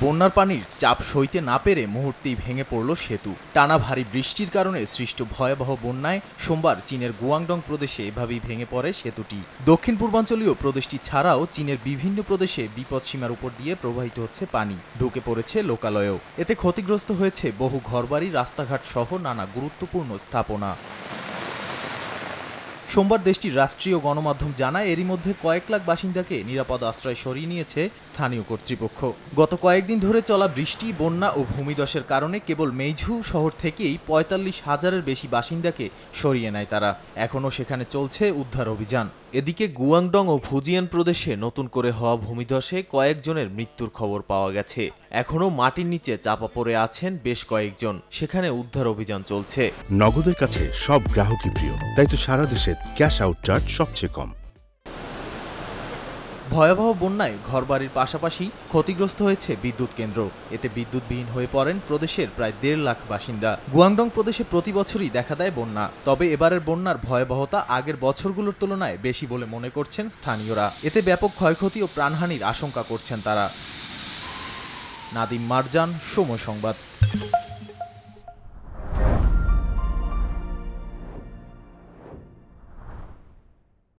বন্যার পানির চাপ সইতে না পেরে মুহূর্তেই ভেঙে পড়ল সেতু। টানা ভারী বৃষ্টির কারণে সৃষ্ট ভয়াবহ বন্যায় সোমবার চীনের গুয়াংডং প্রদেশে এভাবেই ভেঙে পড়ে সেতুটি। দক্ষিণ পূর্বাঞ্চলীয় প্রদেশটি ছাড়াও চীনের বিভিন্ন প্রদেশে বিপদসীমার উপর দিয়ে প্রবাহিত হচ্ছে পানি, ঢুকে পড়েছে লোকালয়েও। এতে ক্ষতিগ্রস্ত হয়েছে বহু ঘরবাড়ি, রাস্তাঘাট সহ নানা গুরুত্বপূর্ণ স্থাপনা। সোমবার দেশটির রাষ্ট্রীয় গণমাধ্যম জানায়, এরই মধ্যে কয়েক লাখ বাসিন্দাকে নিরাপদ আশ্রয় সরিয়ে নিয়েছে স্থানীয় কর্তৃপক্ষ। গত কয়েকদিন ধরে চলা বৃষ্টি, বন্যা ও ভূমিধসের কারণে কেবল মেইঝু শহর থেকেই ৪৫,০০০-এর বেশি বাসিন্দাকে সরিয়ে নেয় তারা। এখনও সেখানে চলছে উদ্ধার অভিযান। এদিকে গুয়াংডং ও ফুজিয়ান প্রদেশে নতুন করে হওয়া ভূমিধসে কয়েকজনের মৃত্যুর খবর পাওয়া গেছে। এখনও মাটির নিচে চাপা পড়ে আছেন বেশ কয়েকজন, সেখানে উদ্ধার অভিযান চলছে। নগদের কাছে সব গ্রাহকই প্রিয়, তাই তো সারা দেশে ক্যাশ আউট চার্জ সবচেয়ে কম। ভয়াবহ বন্যায় ঘরবাড়ির পাশাপাশি ক্ষতিগ্রস্ত হয়েছে বিদ্যুৎ কেন্দ্র। এতে বিদ্যুৎবিহীন হয়ে পড়েন প্রদেশের প্রায় ১.৫ লাখ বাসিন্দা। গুয়াংডং প্রদেশে প্রতি বছরই দেখা দেয় বন্যা, তবে এবারের বন্যার ভয়াবহতা আগের বছরগুলোর তুলনায় বেশি বলে মনে করছেন স্থানীয়রা। এতে ব্যাপক ক্ষয়ক্ষতি ও প্রাণহানির আশঙ্কা করছেন তারা। নাদিম মারজান, সময় সংবাদ।